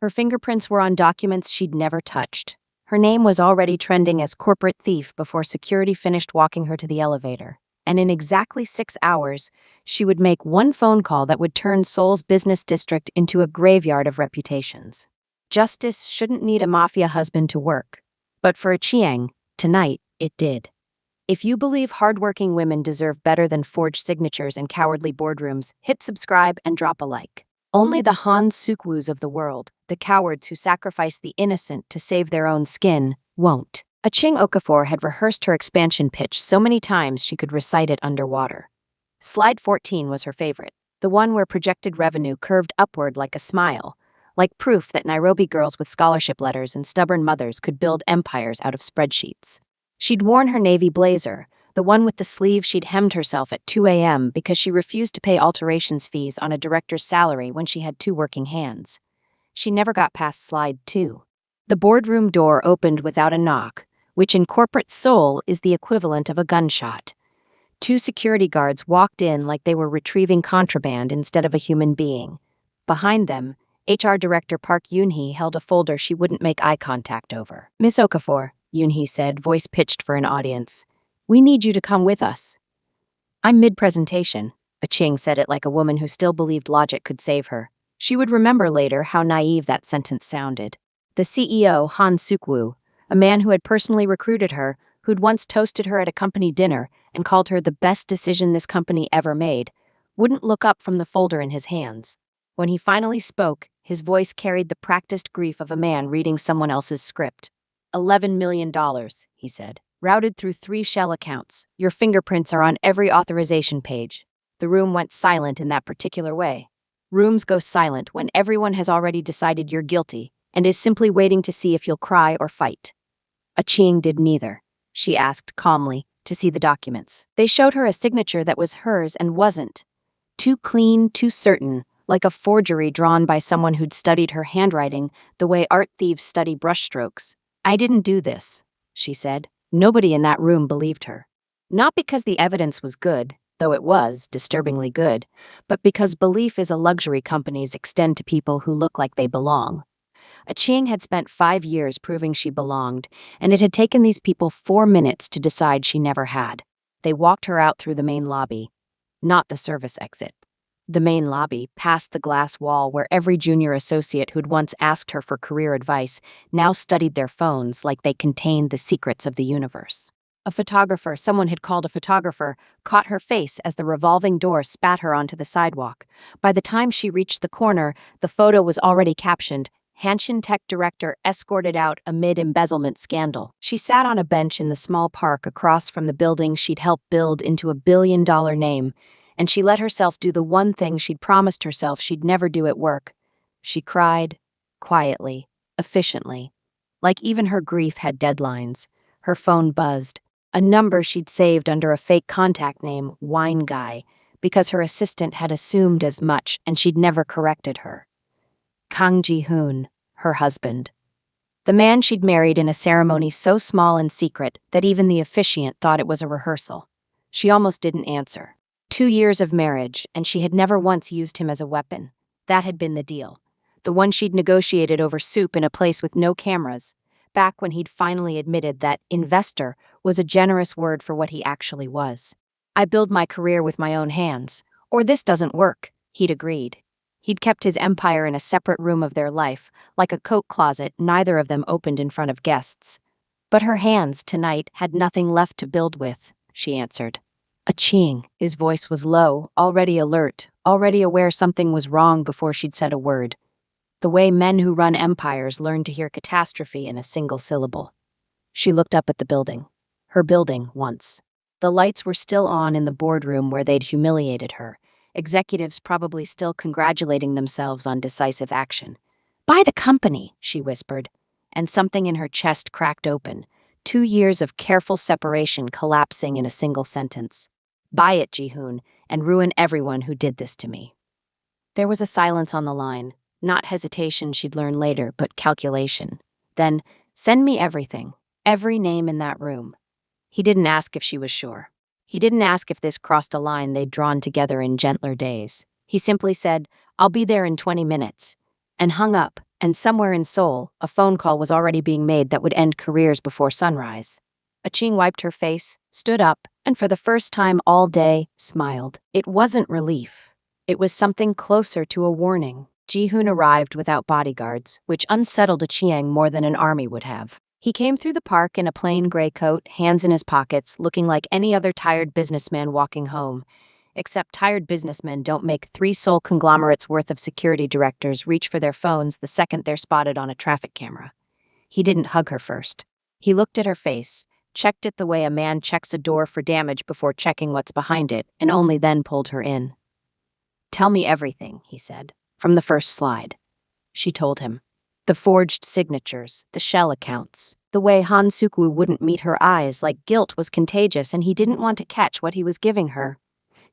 Her fingerprints were on documents she'd never touched. Her name was already trending as corporate thief before security finished walking her to the elevator. And in exactly 6 hours, she would make one phone call that would turn Seoul's business district into a graveyard of reputations. Justice shouldn't need a mafia husband to work. But for Chiang, tonight, it did. If you believe hardworking women deserve better than forged signatures and cowardly boardrooms, hit subscribe and drop a like. Only the Han Suk-woos of the world, the cowards who sacrifice the innocent to save their own skin, won't. Ching Okafor had rehearsed her expansion pitch so many times she could recite it underwater. Slide 14 was her favorite, the one where projected revenue curved upward like a smile, like proof that Nairobi girls with scholarship letters and stubborn mothers could build empires out of spreadsheets. She'd worn her navy blazer, the one with the sleeve she'd hemmed herself at 2 a.m. because she refused to pay alterations fees on a director's salary when she had 2 working hands. She never got past slide 2. The boardroom door opened without a knock, which in corporate Seoul is the equivalent of a gunshot. 2 security guards walked in like they were retrieving contraband instead of a human being. Behind them, HR Director Park Yoon-hee held a folder she wouldn't make eye contact over. "Miss Okafor," Yoon-hee said, voice pitched for an audience. "We need you to come with us." "I'm mid-presentation," Ching said it like a woman who still believed logic could save her. She would remember later how naive that sentence sounded. The CEO, Han Suk-woo, a man who had personally recruited her, who'd once toasted her at a company dinner and called her the best decision this company ever made, wouldn't look up from the folder in his hands. When he finally spoke, his voice carried the practiced grief of a man reading someone else's script. $11 million, he said, routed through 3 shell accounts. Your fingerprints are on every authorization page. The room went silent in that particular way. Rooms go silent when everyone has already decided you're guilty and is simply waiting to see if you'll cry or fight. Ching did neither. She asked calmly to see the documents. They showed her a signature that was hers and wasn't. Too clean, too certain, like a forgery drawn by someone who'd studied her handwriting the way art thieves study brushstrokes. "I didn't do this," she said. Nobody in that room believed her. Not because the evidence was good, though it was disturbingly good, but because belief is a luxury companies extend to people who look like they belong. Ching had spent 5 years proving she belonged, and it had taken these people 4 minutes to decide she never had. They walked her out through the main lobby, not the service exit. The main lobby, past the glass wall where every junior associate who'd once asked her for career advice now studied their phones like they contained the secrets of the universe. A photographer, someone had called a photographer, caught her face as the revolving door spat her onto the sidewalk. By the time she reached the corner, the photo was already captioned, "Hanshin Tech Director escorted out amid embezzlement scandal." She sat on a bench in the small park across from the building she'd helped build into a billion-dollar name, and she let herself do the one thing she'd promised herself she'd never do at work. She cried, quietly, efficiently. Like even her grief had deadlines. Her phone buzzed. A number she'd saved under a fake contact name, Wine Guy, because her assistant had assumed as much and she'd never corrected her. Kang Ji-hoon, her husband. The man she'd married in a ceremony so small and secret that even the officiant thought it was a rehearsal. She almost didn't answer. 2 years of marriage, and she had never once used him as a weapon. That had been the deal. The one she'd negotiated over soup in a place with no cameras, back when he'd finally admitted that investor was a generous word for what he actually was. "I build my career with my own hands, or this doesn't work," he'd agreed. He'd kept his empire in a separate room of their life, like a coat closet neither of them opened in front of guests. But her hands, tonight, had nothing left to build with, she answered. Ching. His voice was low, already alert, already aware something was wrong before she'd said a word. The way men who run empires learn to hear catastrophe in a single syllable. She looked up at the building. Her building, once. The lights were still on in the boardroom where they'd humiliated her, executives probably still congratulating themselves on decisive action. "Buy the company," she whispered, and something in her chest cracked open, 2 years of careful separation collapsing in a single sentence. "Buy it, Ji-hoon, and ruin everyone who did this to me." There was a silence on the line, not hesitation she'd learn later, but calculation. Then, "Send me everything, every name in that room." He didn't ask if she was sure. He didn't ask if this crossed a line they'd drawn together in gentler days. He simply said, "I'll be there in 20 minutes," and hung up, And somewhere in Seoul, a phone call was already being made that would end careers before sunrise. Aching wiped her face, stood up, and for the first time all day, smiled. It wasn't relief. It was something closer to a warning. Ji-hoon arrived without bodyguards, which unsettled Aching more than an army would have. He came through the park in a plain gray coat, hands in his pockets, looking like any other tired businessman walking home. Except tired businessmen don't make 3 Seoul conglomerates worth of security directors reach for their phones the second they're spotted on a traffic camera. He didn't hug her first. He looked at her face, checked it the way a man checks a door for damage before checking what's behind it, and only then pulled her in. "Tell me everything," he said, from the first slide. She told him. The forged signatures, the shell accounts, the way Han Suk-woo wouldn't meet her eyes like guilt was contagious and he didn't want to catch what he was giving her.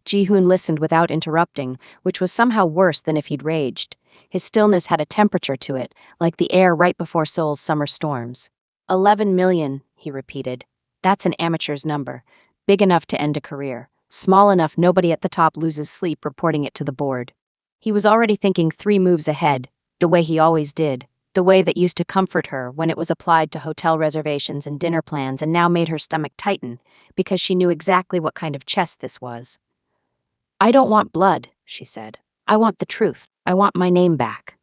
Ji-hoon listened without interrupting, which was somehow worse than if he'd raged. His stillness had a temperature to it, like the air right before Seoul's summer storms. 11 million, he repeated. That's an amateur's number. Big enough to end a career. Small enough nobody at the top loses sleep reporting it to the board. He was already thinking 3 moves ahead, the way he always did, the way that used to comfort her when it was applied to hotel reservations and dinner plans and now made her stomach tighten, because she knew exactly what kind of chess this was. "I don't want blood," she said. "I want the truth. I want my name back."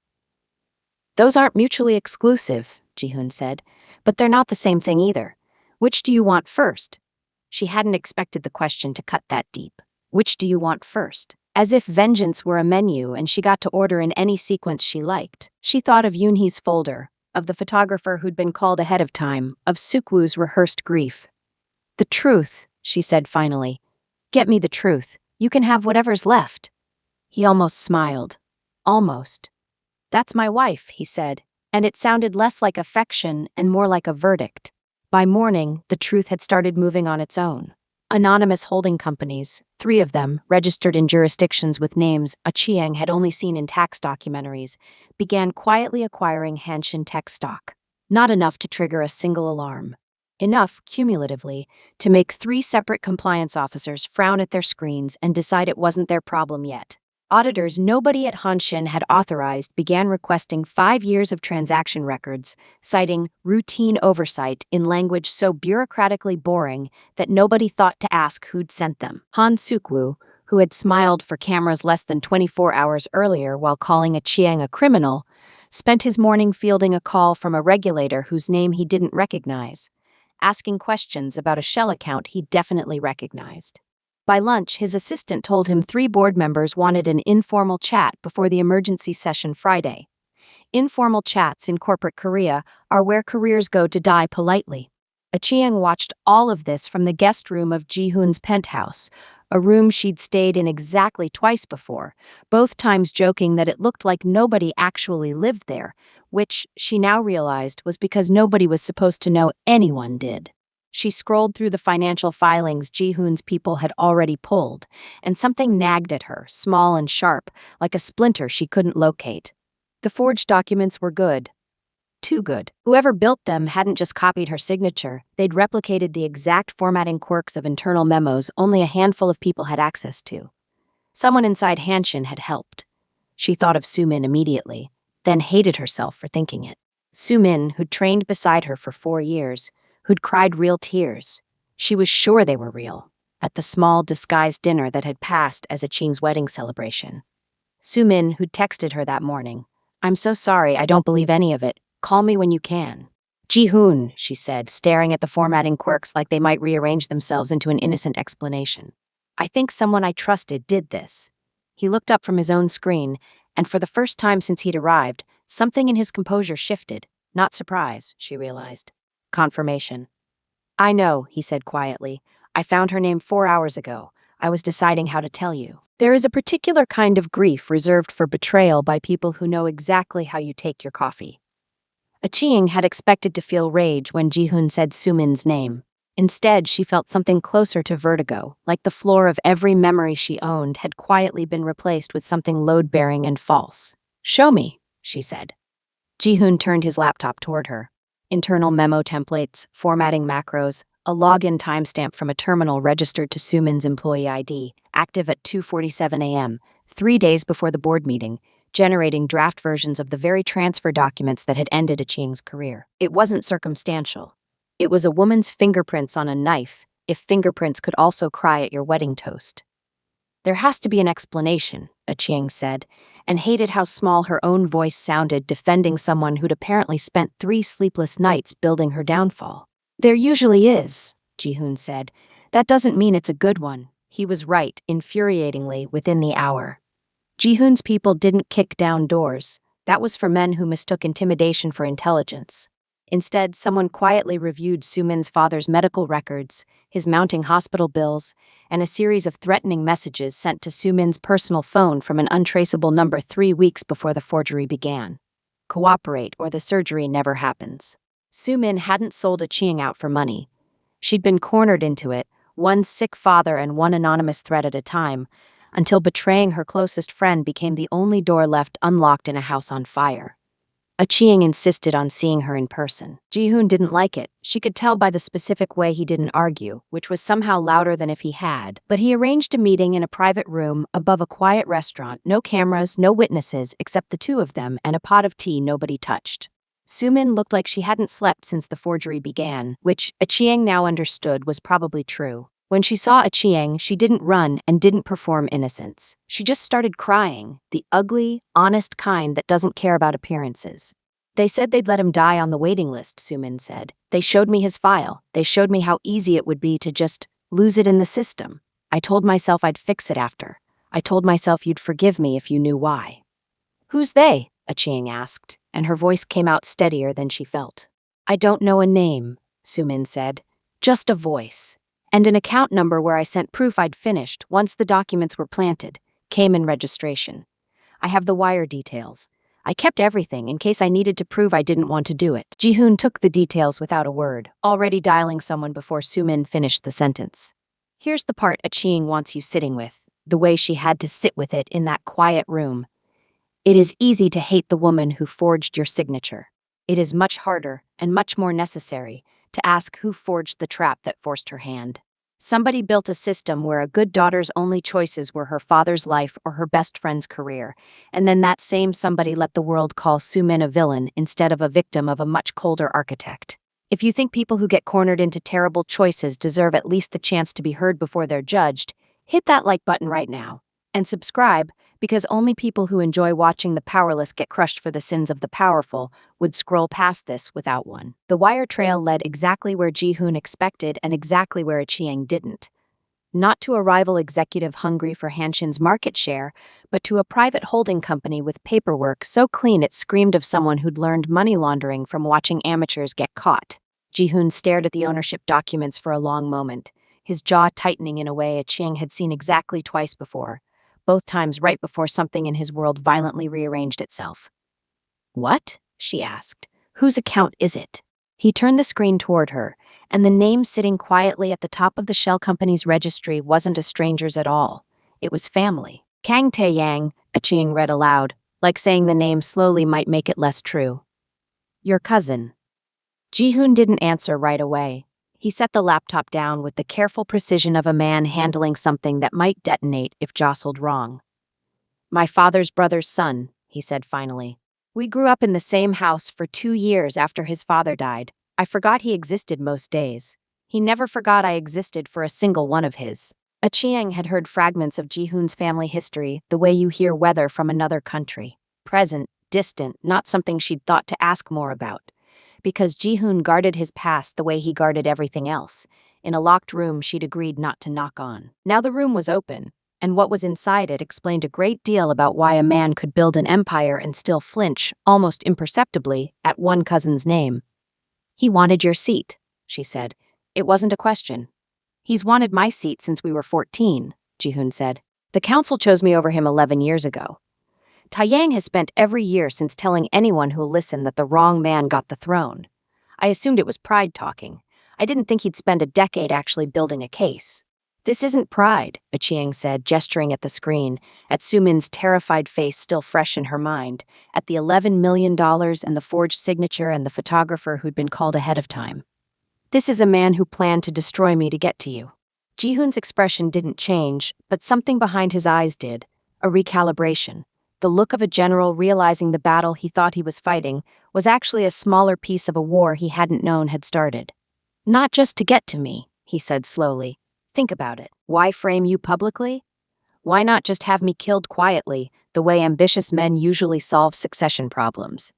"Those aren't mutually exclusive," Ji-hoon said, "but they're not the same thing either. Which do you want first?" She hadn't expected the question to cut that deep. Which do you want first? As if vengeance were a menu and she got to order in any sequence she liked. She thought of Yoon-hee's folder, of the photographer who'd been called ahead of time, of Suk-woo's rehearsed grief. "The truth," she said finally. "Get me the truth. You can have whatever's left." He almost smiled. Almost. "That's my wife," he said, and it sounded less like affection and more like a verdict. By morning, the truth had started moving on its own. Anonymous holding companies, 3 of them, registered in jurisdictions with names Aching had only seen in tax documentaries, began quietly acquiring Hanshin tech stock. Not enough to trigger a single alarm. Enough, cumulatively, to make 3 separate compliance officers frown at their screens and decide it wasn't their problem yet. Auditors nobody at Hanshin had authorized began requesting 5 years of transaction records, citing routine oversight in language so bureaucratically boring that nobody thought to ask who'd sent them. Han Suk-woo, who had smiled for cameras less than 24 hours earlier while calling Aching a criminal, spent his morning fielding a call from a regulator whose name he didn't recognize, asking questions about a shell account he definitely recognized. By lunch, his assistant told him 3 board members wanted an informal chat before the emergency session Friday. Informal chats in corporate Korea are where careers go to die politely. Aching watched all of this from the guest room of Ji-hoon's penthouse, a room she'd stayed in exactly twice before, both times joking that it looked like nobody actually lived there, which, she now realized, was because nobody was supposed to know anyone did. She scrolled through the financial filings Ji-hoon's people had already pulled, and something nagged at her, small and sharp, like a splinter she couldn't locate. The forged documents were good. Too good. Whoever built them hadn't just copied her signature, they'd replicated the exact formatting quirks of internal memos only a handful of people had access to. Someone inside Hanshin had helped. She thought of Soo-min immediately, then hated herself for thinking it. Soo-min, who'd trained beside her for 4 years, who'd cried real tears. She was sure they were real, at the small, disguised dinner that had passed as Aching's wedding celebration. Soo-min, who'd texted her that morning, "I'm so sorry, I don't believe any of it. Call me when you can." "Ji-hoon," she said, staring at the formatting quirks like they might rearrange themselves into an innocent explanation. "I think someone I trusted did this." He looked up from his own screen, and for the first time since he'd arrived, something in his composure shifted. Not surprise, she realized. Confirmation. "I know," he said quietly. "I found her name 4 hours ago. I was deciding how to tell you. There is a particular kind of grief reserved for betrayal by people who know exactly how you take your coffee." Aching had expected to feel rage when Ji-hoon said Soo-min's name. Instead, she felt something closer to vertigo, like the floor of every memory she owned had quietly been replaced with something load-bearing and false. "Show me," she said. Ji-hoon turned his laptop toward her. Internal memo templates, formatting macros, a login timestamp from a terminal registered to Soo-min's employee ID, active at 2:47 a.m., 3 days before the board meeting. generating draft versions of the very transfer documents that had ended Chiang's career. It wasn't circumstantial. It was a woman's fingerprints on a knife, if fingerprints could also cry at your wedding toast. There has to be an explanation, Chiang said, and hated how small her own voice sounded defending someone who'd apparently spent 3 sleepless nights building her downfall. There usually is, Ji-hoon said. That doesn't mean it's a good one. He was right, infuriatingly, within the hour. Ji-hoon's people didn't kick down doors. That was for men who mistook intimidation for intelligence. Instead, someone quietly reviewed Soo-min's father's medical records, his mounting hospital bills, and a series of threatening messages sent to Soo-min's personal phone from an untraceable number 3 weeks before the forgery began. Cooperate or the surgery never happens. Soo-min hadn't sold a Chiang out for money. She'd been cornered into it, one sick father and one anonymous threat at a time, until betraying her closest friend became the only door left unlocked in a house on fire. Chiang insisted on seeing her in person. Ji-hoon didn't like it. She could tell by the specific way he didn't argue, which was somehow louder than if he had. But he arranged a meeting in a private room above a quiet restaurant, no cameras, no witnesses, except the two of them and a pot of tea nobody touched. Soo-min looked like she hadn't slept since the forgery began, which Chiang now understood was probably true. When she saw Chiang, she didn't run and didn't perform innocence. She just started crying, the ugly, honest kind that doesn't care about appearances. They said they'd let him die on the waiting list, Soo-min said. They showed me his file. They showed me how easy it would be to just lose it in the system. I told myself I'd fix it after. I told myself you'd forgive me if you knew why. Who's they? Chiang asked, and her voice came out steadier than she felt. I don't know a name, Soo-min said. Just a voice. And an account number where I sent proof I'd finished once the documents were planted, came in registration. I have the wire details. I kept everything in case I needed to prove I didn't want to do it. Ji-hoon took the details without a word, already dialing someone before Soo-min finished the sentence. Here's the part Chiang wants you sitting with, the way she had to sit with it in that quiet room. It is easy to hate the woman who forged your signature. It is much harder and much more necessary to ask who forged the trap that forced her hand. Somebody built a system where a good daughter's only choices were her father's life or her best friend's career, and then that same somebody let the world call Soo-min a villain instead of a victim of a much colder architect. If you think people who get cornered into terrible choices deserve at least the chance to be heard before they're judged, hit that like button right now. And subscribe, because only people who enjoy watching the powerless get crushed for the sins of the powerful would scroll past this without one. The wire trail led exactly where Ji-hoon expected and exactly where Chiang didn't. Not to a rival executive hungry for Hanshin's market share, but to a private holding company with paperwork so clean it screamed of someone who'd learned money laundering from watching amateurs get caught. Ji-hoon stared at the ownership documents for a long moment, his jaw tightening in a way Chiang had seen exactly twice before. Both times right before something in his world violently rearranged itself. What? She asked. Whose account is it? He turned the screen toward her, and the name sitting quietly at the top of the shell company's registry wasn't a stranger's at all. It was family. Kang Tae-yang, Chiang read aloud, like saying the name slowly might make it less true. Your cousin. Ji-hoon didn't answer right away. He set the laptop down with the careful precision of a man handling something that might detonate if jostled wrong. My father's brother's son, he said finally. We grew up in the same house for 2 years after his father died. I forgot he existed most days. He never forgot I existed for a single one of his. Chiang had heard fragments of Ji-hoon's family history the way you hear weather from another country. Present, distant, not something she'd thought to ask more about. Because Ji-hoon guarded his past the way he guarded everything else, in a locked room she'd agreed not to knock on. Now the room was open, and what was inside it explained a great deal about why a man could build an empire and still flinch, almost imperceptibly, at one cousin's name. He wanted your seat, she said. It wasn't a question. He's wanted my seat since we were 14, Ji-hoon said. The council chose me over him 11 years ago. Tae-yang has spent every year since telling anyone who'll listen that the wrong man got the throne. I assumed it was pride talking. I didn't think he'd spend a decade actually building a case. This isn't pride, Chiang said, gesturing at the screen, at Soo-min's terrified face still fresh in her mind, at the $11 million and the forged signature and the photographer who'd been called ahead of time. This is a man who planned to destroy me to get to you. Ji-hoon's expression didn't change, but something behind his eyes did, a recalibration. The look of a general realizing the battle he thought he was fighting was actually a smaller piece of a war he hadn't known had started. Not just to get to me, he said slowly. Think about it. Why frame you publicly? Why not just have me killed quietly, the way ambitious men usually solve succession problems?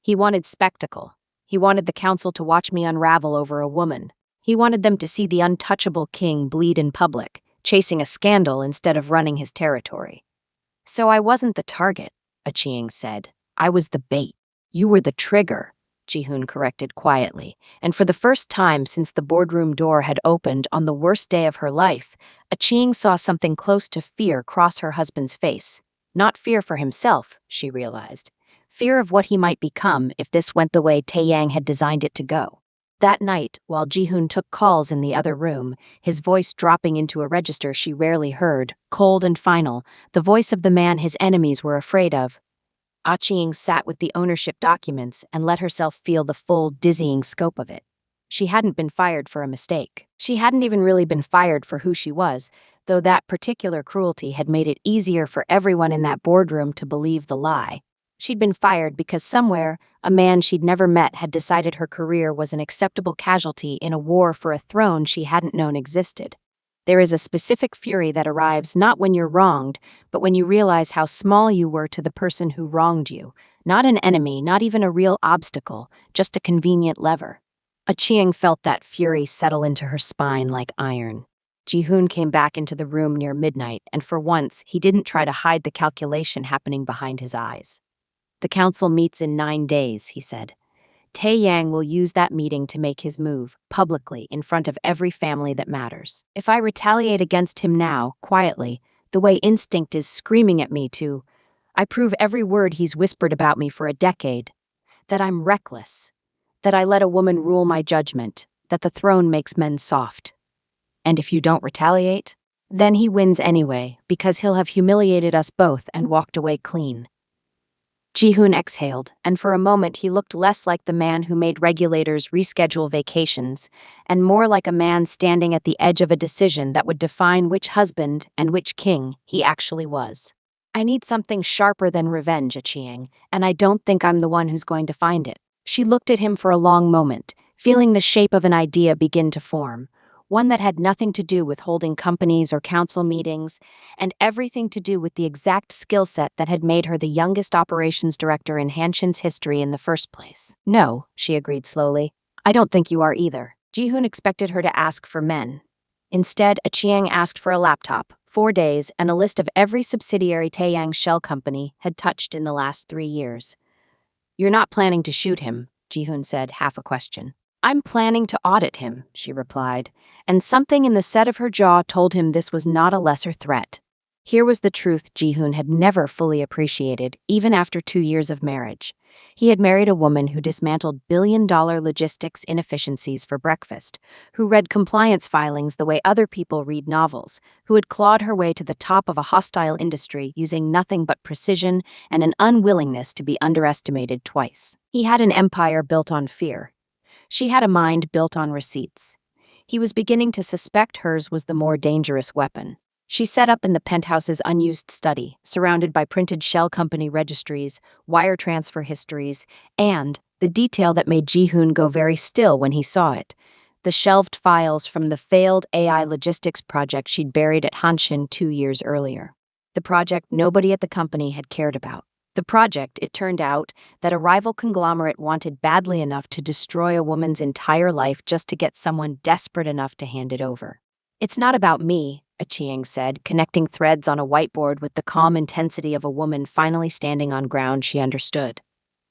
He wanted spectacle. He wanted the council to watch me unravel over a woman. He wanted them to see the untouchable king bleed in public, chasing a scandal instead of running his territory. So I wasn't the target, Achieng said. I was the bait. You were the trigger, Jihoon corrected quietly, and for the first time since the boardroom door had opened on the worst day of her life, Achieng saw something close to fear cross her husband's face. Not fear for himself, she realized. Fear of what he might become if this went the way Taeyang had designed it to go. That night, while Jihoon took calls in the other room, his voice dropping into a register she rarely heard, cold and final, the voice of the man his enemies were afraid of, Achieng sat with the ownership documents and let herself feel the full, dizzying scope of it. She hadn't been fired for a mistake. She hadn't even really been fired for who she was, though that particular cruelty had made it easier for everyone in that boardroom to believe the lie. She'd been fired because somewhere, a man she'd never met had decided her career was an acceptable casualty in a war for a throne she hadn't known existed. There is a specific fury that arrives not when you're wronged, but when you realize how small you were to the person who wronged you. Not an enemy, not even a real obstacle, just a convenient lever. Achieng felt that fury settle into her spine like iron. Jihoon came back into the room near midnight, and for once, he didn't try to hide the calculation happening behind his eyes. The council meets in 9 days, he said. Taeyang will use that meeting to make his move, publicly, in front of every family that matters. If I retaliate against him now, quietly, the way instinct is screaming at me to, I prove every word he's whispered about me for a decade. That I'm reckless. That I let a woman rule my judgment. That the throne makes men soft. And if you don't retaliate, then he wins anyway, because he'll have humiliated us both and walked away clean. Jihoon exhaled, and for a moment he looked less like the man who made regulators reschedule vacations, and more like a man standing at the edge of a decision that would define which husband and which king he actually was. I need something sharper than revenge, Achieng, and I don't think I'm the one who's going to find it. She looked at him for a long moment, feeling the shape of an idea begin to form. One that had nothing to do with holding companies or council meetings, and everything to do with the exact skill set that had made her the youngest operations director in Hanshin's history in the first place. No, she agreed slowly. I don't think you are either. Jihoon expected her to ask for men. Instead, Achieng asked for a laptop, 4 days, and a list of every subsidiary Taeyang shell company had touched in the last 3 years. You're not planning to shoot him, Jihoon said, half a question. I'm planning to audit him, she replied, and something in the set of her jaw told him this was not a lesser threat. Here was the truth Jihoon had never fully appreciated, even after 2 years of marriage. He had married a woman who dismantled billion-dollar logistics inefficiencies for breakfast, who read compliance filings the way other people read novels, who had clawed her way to the top of a hostile industry using nothing but precision and an unwillingness to be underestimated twice. He had an empire built on fear. She had a mind built on receipts. He was beginning to suspect hers was the more dangerous weapon. She set up in the penthouse's unused study, surrounded by printed shell company registries, wire transfer histories, and, the detail that made Jihoon go very still when he saw it, the shelved files from the failed AI logistics project she'd buried at Hanshin 2 years earlier. The project nobody at the company had cared about. The project, it turned out, that a rival conglomerate wanted badly enough to destroy a woman's entire life just to get someone desperate enough to hand it over. It's not about me, Achieng said, connecting threads on a whiteboard with the calm intensity of a woman finally standing on ground she understood.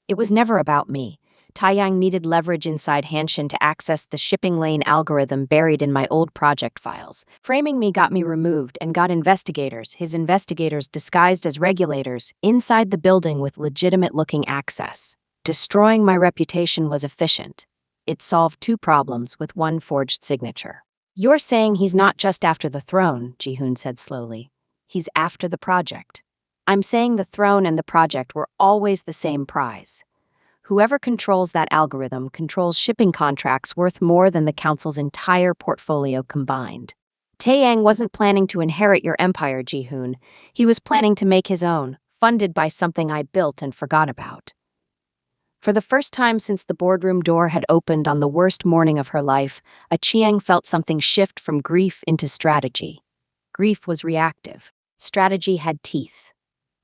It was never about me. Taeyang needed leverage inside Hanshin to access the shipping lane algorithm buried in my old project files. Framing me got me removed and got his investigators disguised as regulators, inside the building with legitimate-looking access. Destroying my reputation was efficient. It solved 2 problems with 1 forged signature. You're saying he's not just after the throne, Jihoon said slowly. He's after the project. I'm saying the throne and the project were always the same prize. Whoever controls that algorithm controls shipping contracts worth more than the council's entire portfolio combined. Taeyang wasn't planning to inherit your empire, Jihoon. He was planning to make his own, funded by something I built and forgot about. For the first time since the boardroom door had opened on the worst morning of her life, Chiang felt something shift from grief into strategy. Grief was reactive. Strategy had teeth.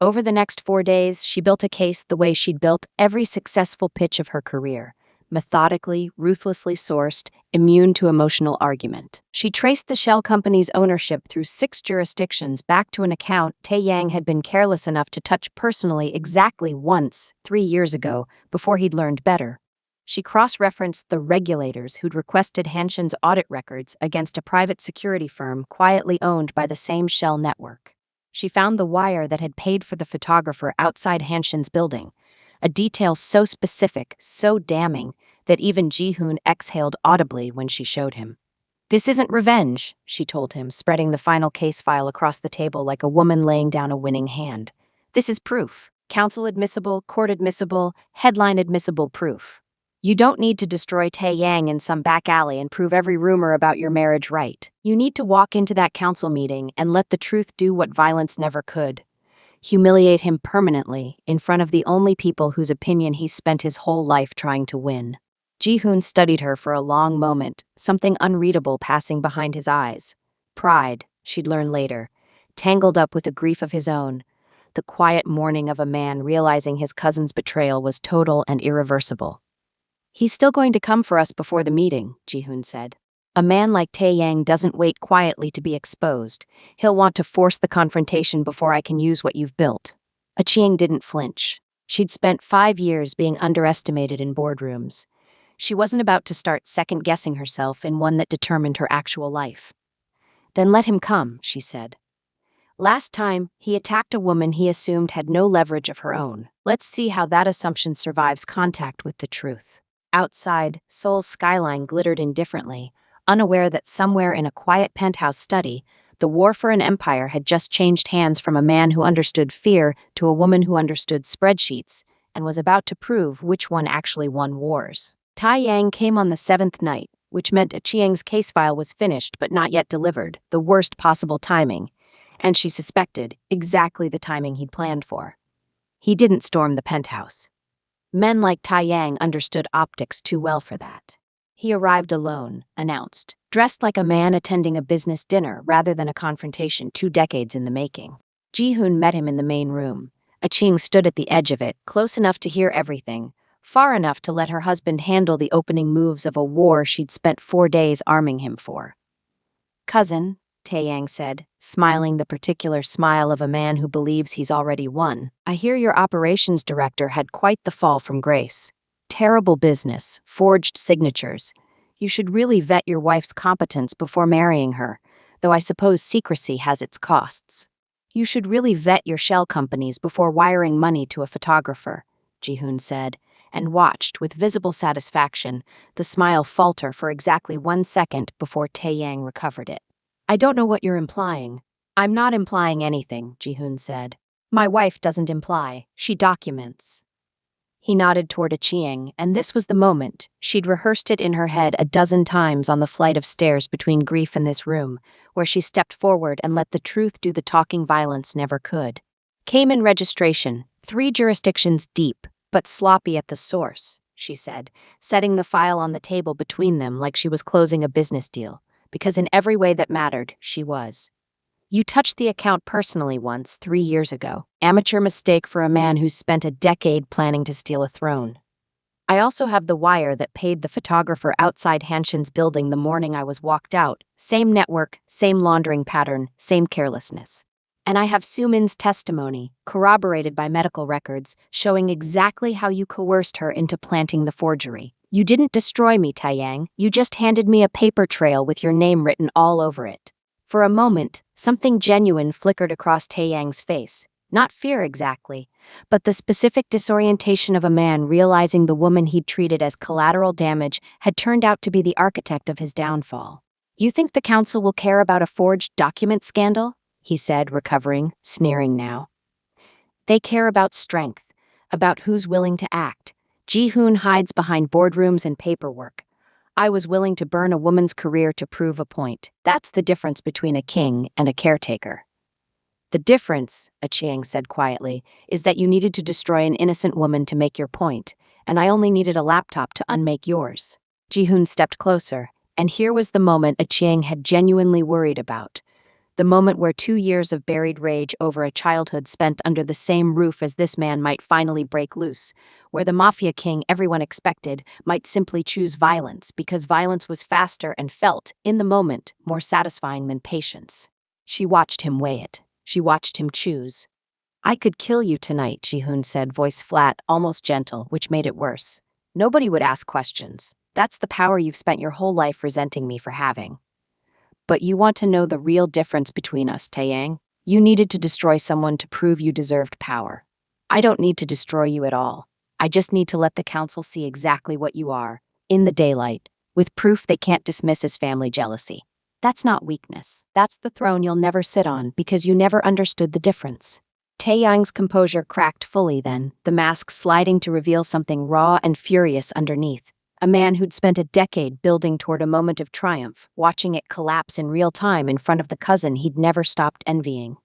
Over the next 4 days, she built a case the way she'd built every successful pitch of her career. Methodically, ruthlessly sourced, immune to emotional argument. She traced the shell company's ownership through 6 jurisdictions back to an account Tae-yang had been careless enough to touch personally exactly once, 3 years ago, before he'd learned better. She cross-referenced the regulators who'd requested Hanshin's audit records against a private security firm quietly owned by the same shell network. She found the wire that had paid for the photographer outside Hanshin's building, a detail so specific, so damning, that even Ji-hoon exhaled audibly when she showed him. "This isn't revenge," she told him, spreading the final case file across the table like a woman laying down a winning hand. "This is proof. Counsel admissible, court admissible, headline admissible proof. You don't need to destroy Tae-yang in some back alley and prove every rumor about your marriage right. You need to walk into that council meeting and let the truth do what violence never could. Humiliate him permanently in front of the only people whose opinion he's spent his whole life trying to win." Ji-hoon studied her for a long moment, something unreadable passing behind his eyes. Pride, she'd learn later, tangled up with a grief of his own. The quiet mourning of a man realizing his cousin's betrayal was total and irreversible. "He's still going to come for us before the meeting," Ji-hoon said. "A man like Tae-yang doesn't wait quietly to be exposed. He'll want to force the confrontation before I can use what you've built." Chiang didn't flinch. She'd spent 5 years being underestimated in boardrooms. She wasn't about to start second-guessing herself in one that determined her actual life. "Then let him come," she said. "Last time, he attacked a woman he assumed had no leverage of her own. Let's see how that assumption survives contact with the truth." Outside, Seoul's skyline glittered indifferently, unaware that somewhere in a quiet penthouse study, the war for an empire had just changed hands from a man who understood fear to a woman who understood spreadsheets and was about to prove which one actually won wars. Tae-yang came on the 7th night, which meant Chiang's case file was finished but not yet delivered, the worst possible timing, and she suspected exactly the timing he'd planned for. He didn't storm the penthouse. Men like Tae-yang understood optics too well for that. He arrived alone, announced, dressed like a man attending a business dinner rather than a confrontation 2 decades in the making. Ji-hoon met him in the main room. Chiang stood at the edge of it, close enough to hear everything, far enough to let her husband handle the opening moves of a war she'd spent 4 days arming him for. "Cousin," Tae-yang said, smiling the particular smile of a man who believes he's already won, "I hear your operations director had quite the fall from grace. Terrible business, forged signatures. You should really vet your wife's competence before marrying her, though I suppose secrecy has its costs. You should really vet your shell companies before wiring money to a photographer," Ji-hoon said, and watched, with visible satisfaction, the smile falter for exactly 1 second before Tae-yang recovered it. "I don't know what you're implying." "I'm not implying anything," Ji-hoon said. "My wife doesn't imply, she documents." He nodded toward Chiang, and this was the moment. She'd rehearsed it in her head a dozen times on the flight of stairs between grief and this room, where she stepped forward and let the truth do the talking violence never could. "Cayman registration, 3 jurisdictions deep, but sloppy at the source," she said, setting the file on the table between them like she was closing a business deal, because in every way that mattered, she was. "You touched the account personally once, 3 years ago. Amateur mistake for a man who's spent a decade planning to steal a throne. I also have the wire that paid the photographer outside Hanshin's building the morning I was walked out. Same network, same laundering pattern, same carelessness. And I have Sumin's testimony, corroborated by medical records, showing exactly how you coerced her into planting the forgery. You didn't destroy me, Tae-yang. You just handed me a paper trail with your name written all over it." For a moment, something genuine flickered across Tae-yang's face. Not fear exactly, but the specific disorientation of a man realizing the woman he'd treated as collateral damage had turned out to be the architect of his downfall. "You think the council will care about a forged document scandal?" he said, recovering, sneering now. "They care about strength, about who's willing to act. Ji-hoon hides behind boardrooms and paperwork. I was willing to burn a woman's career to prove a point. That's the difference between a king and a caretaker." The difference, Achieng said quietly, is that you needed to destroy an innocent woman to make your point, and I only needed a laptop to unmake yours. Ji-hoon stepped closer, and here was the moment Achieng had genuinely worried about. The moment where 2 years of buried rage over a childhood spent under the same roof as this man might finally break loose, where the Mafia king everyone expected might simply choose violence because violence was faster and felt, in the moment, more satisfying than patience. She watched him weigh it. She watched him choose. I could kill you tonight, Ji-hoon said, voice flat, almost gentle, which made it worse. Nobody would ask questions. That's the power you've spent your whole life resenting me for having. But you want to know the real difference between us, Taeyang? You needed to destroy someone to prove you deserved power. I don't need to destroy you at all. I just need to let the council see exactly what you are, in the daylight, with proof they can't dismiss as family jealousy. That's not weakness. That's the throne you'll never sit on because you never understood the difference. Taeyang's composure cracked fully then, the mask sliding to reveal something raw and furious underneath. A man who'd spent a decade building toward a moment of triumph, watching it collapse in real time in front of the cousin he'd never stopped envying.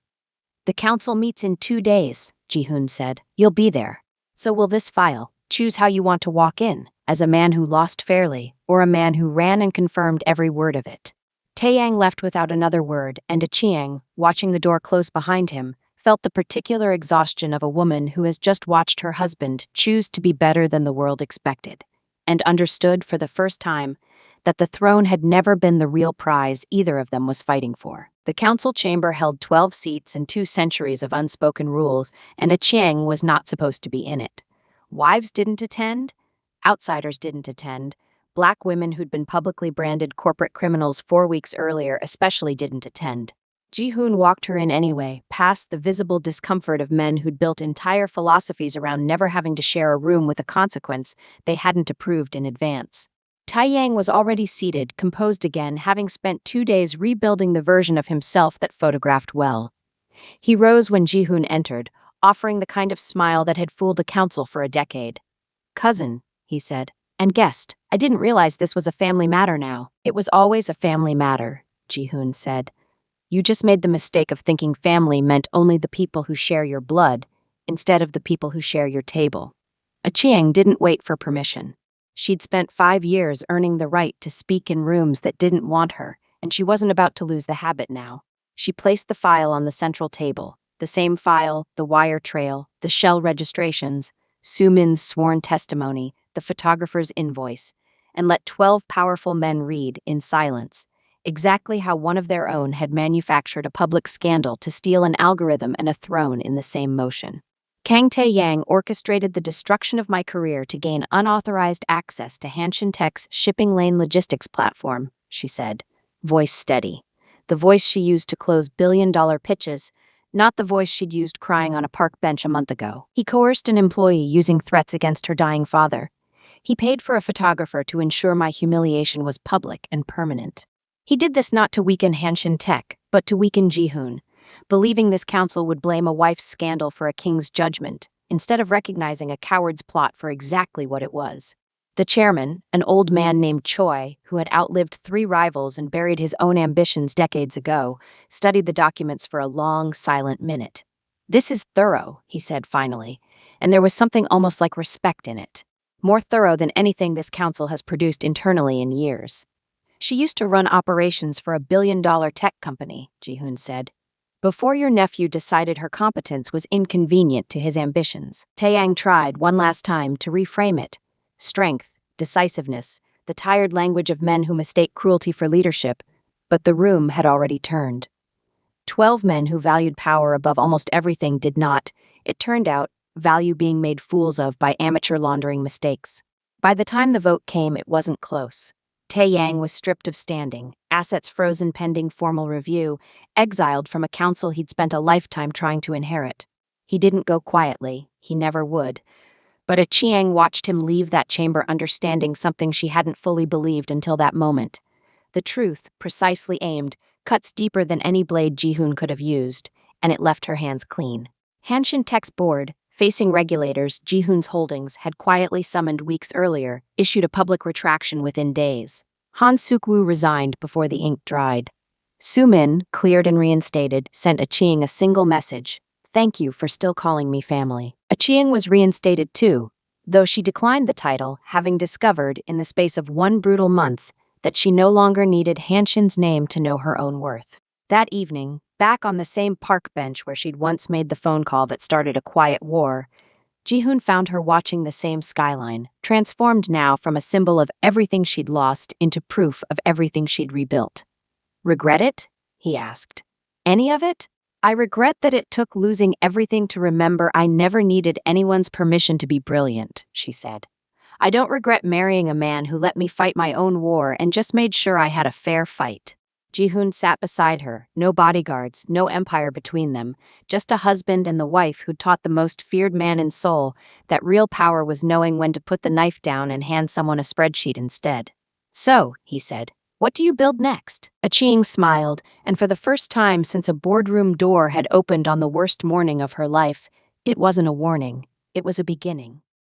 The council meets in 2 days, Ji-hoon said. You'll be there. So will this file. Choose how you want to walk in, as a man who lost fairly, or a man who ran and confirmed every word of it. Taeyang left without another word, and Achieng, watching the door close behind him, felt the particular exhaustion of a woman who has just watched her husband choose to be better than the world expected, and understood for the first time that the throne had never been the real prize either of them was fighting for. The council chamber held 12 seats and 2 centuries of unspoken rules, and Achieng was not supposed to be in it. Wives didn't attend, outsiders didn't attend, Black women who'd been publicly branded corporate criminals 4 weeks earlier especially didn't attend. Ji-hoon walked her in anyway, past the visible discomfort of men who'd built entire philosophies around never having to share a room with a consequence they hadn't approved in advance. Taeyang was already seated, composed again, having spent 2 days rebuilding the version of himself that photographed well. He rose when Ji-hoon entered, offering the kind of smile that had fooled a council for a decade. "Cousin," he said, "and guest, I didn't realize this was a family matter now." "It was always a family matter," Ji-hoon said. "You just made the mistake of thinking family meant only the people who share your blood, instead of the people who share your table." Achieng didn't wait for permission. She'd spent 5 years earning the right to speak in rooms that didn't want her, and she wasn't about to lose the habit now. She placed the file on the central table, the same file, the wire trail, the shell registrations, Sumin's sworn testimony, the photographer's invoice, and let 12 powerful men read, in silence, exactly how one of their own had manufactured a public scandal to steal an algorithm and a throne in the same motion. "Kang Tae-yang orchestrated the destruction of my career to gain unauthorized access to Hanshin Tech's shipping lane logistics platform," she said, voice steady. The voice she used to close billion-dollar pitches, not the voice she'd used crying on a park bench a month ago. "He coerced an employee using threats against her dying father. He paid for a photographer to ensure my humiliation was public and permanent. He did this not to weaken Hanshin Tech, but to weaken Ji-hoon, believing this council would blame a wife's scandal for a king's judgment, instead of recognizing a coward's plot for exactly what it was." The chairman, an old man named Choi, who had outlived 3 rivals and buried his own ambitions decades ago, studied the documents for a long, silent minute. "This is thorough," he said finally, and there was something almost like respect in it. More thorough than anything this council has produced internally in years. "She used to run operations for a billion-dollar tech company," Ji-hoon said, "before your nephew decided her competence was inconvenient to his ambitions." Taeyang tried, one last time, to reframe it. Strength, decisiveness, the tired language of men who mistake cruelty for leadership, but the room had already turned. 12 men who valued power above almost everything did not, it turned out, value being made fools of by amateur laundering mistakes. By the time the vote came, it wasn't close. Taeyang was stripped of standing, assets frozen pending formal review, exiled from a council he'd spent a lifetime trying to inherit. He didn't go quietly, he never would. But Achieng watched him leave that chamber understanding something she hadn't fully believed until that moment. The truth, precisely aimed, cuts deeper than any blade Ji-hoon could have used, and it left her hands clean. Hanshin Tech's board, facing regulators Ji-hoon's holdings had quietly summoned weeks earlier, issued a public retraction within days. Han Suk-woo resigned before the ink dried. Sumin, cleared and reinstated, sent Achieng a single message. Thank you for still calling me family. Achieng was reinstated too, though she declined the title, having discovered, in the space of one brutal month, that she no longer needed Hanshin's name to know her own worth. That evening, back on the same park bench where she'd once made the phone call that started a quiet war, Jihoon found her watching the same skyline, transformed now from a symbol of everything she'd lost into proof of everything she'd rebuilt. Regret it? He asked. Any of it? I regret that it took losing everything to remember I never needed anyone's permission to be brilliant, she said. I don't regret marrying a man who let me fight my own war and just made sure I had a fair fight. Jihoon sat beside her, no bodyguards, no empire between them, just a husband and the wife who taught the most feared man in Seoul that real power was knowing when to put the knife down and hand someone a spreadsheet instead. So, he said, what do you build next? Achieng smiled, and for the first time since a boardroom door had opened on the worst morning of her life, it wasn't a warning, it was a beginning.